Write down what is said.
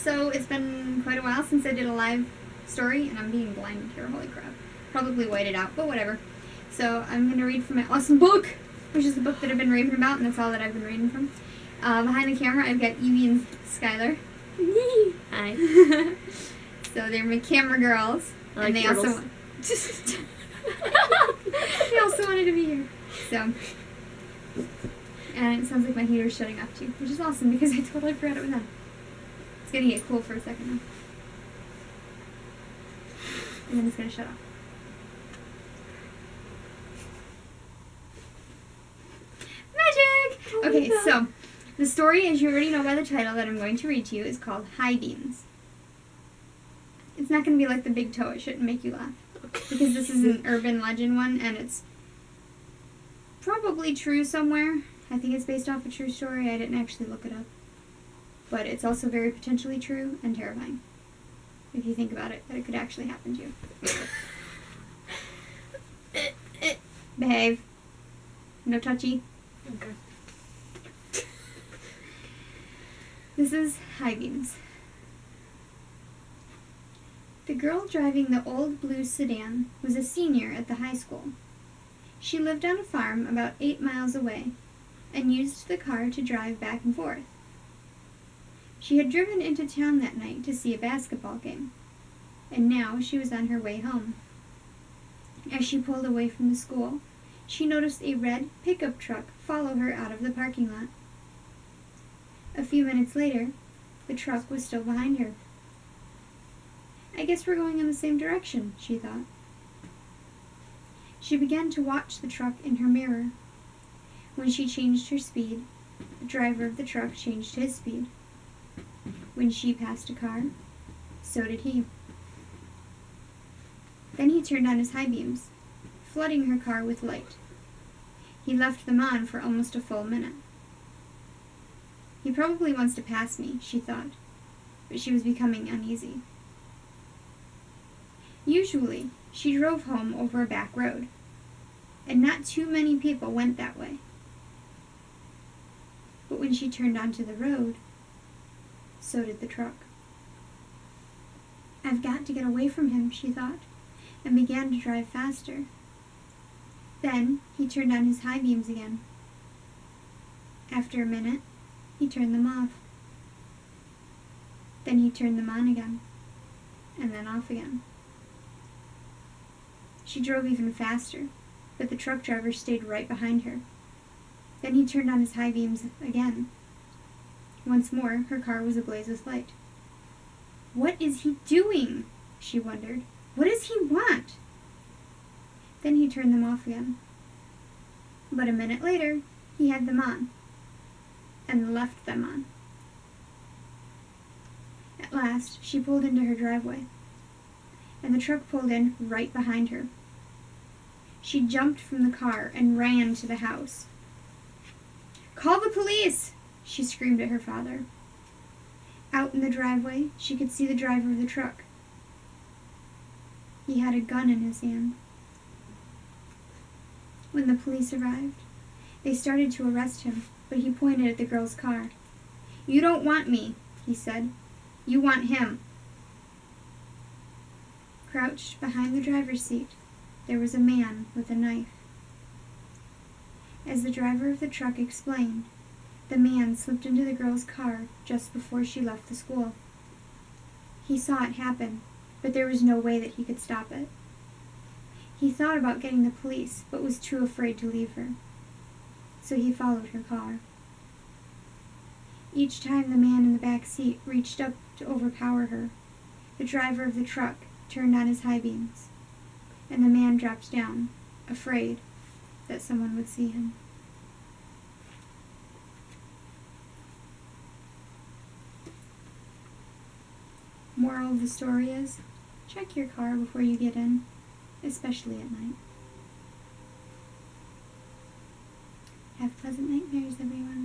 So it's been quite a while since I did a live story, and I'm being blinded here, holy crap. Probably whited out, but whatever. So I'm going to read from my awesome book, which is the book that I've been raving about, and that's all that I've been reading from. Behind the camera, I've got Evie and Skylar. Hi. So they're my camera girls. I like and they turtles. also they also wanted to be here. So, and it sounds like my heater's shutting off too, which is awesome because I totally forgot it was on. It's gonna get cool for a second now. And then it's gonna shut off. Magic! Okay, so the story, as you already know by the title that I'm going to read to you, is called High Beams. It's not going to be like the big toe. It shouldn't make you laugh. Because this is an urban legend one, and it's probably true somewhere. I think it's based off a true story. I didn't actually look it up. But it's also very potentially true and terrifying. If you think about it, that it could actually happen to you. Behave. No touchy. Okay. This is High Beams. The girl driving the old blue sedan was a senior at the high school. She lived on a farm about 8 miles away and used the car to drive back and forth. She had driven into town that night to see a basketball game, and now she was on her way home. As she pulled away from the school, she noticed a red pickup truck follow her out of the parking lot. A few minutes later, the truck was still behind her. I guess we're going in the same direction, she thought. She began to watch the truck in her mirror. When she changed her speed, the driver of the truck changed his speed. When she passed a car, so did he. Then he turned on his high beams, flooding her car with light. He left them on for almost a full minute. He probably wants to pass me, she thought, but she was becoming uneasy. Usually, she drove home over a back road, and not too many people went that way. But when she turned onto the road, so did the truck. I've got to get away from him, she thought, and began to drive faster. Then he turned on his high beams again. After a minute, he turned them off. Then he turned them on again, and then off again. She drove even faster, but the truck driver stayed right behind her. Then he turned on his high beams again. Once more, her car was ablaze with light. What is he doing? She wondered. What does he want? Then he turned them off again. But a minute later, he had them on, and left them on. At last, she pulled into her driveway, and the truck pulled in right behind her. She jumped from the car and ran to the house. "Call the police!" she screamed at her father. Out in the driveway, she could see the driver of the truck. He had a gun in his hand. When the police arrived, they started to arrest him, but he pointed at the girl's car. "You don't want me," he said. "You want him." Crouched behind the driver's seat, there was a man with a knife. As the driver of the truck explained, the man slipped into the girl's car just before she left the school. He saw it happen, but there was no way that he could stop it. He thought about getting the police, but was too afraid to leave her. So he followed her car. Each time the man in the back seat reached up to overpower her, the driver of the truck turned on his high beams, and the man dropped down, afraid that someone would see him. Moral of the story is, check your car before you get in, especially at night. Have pleasant nightmares, everyone.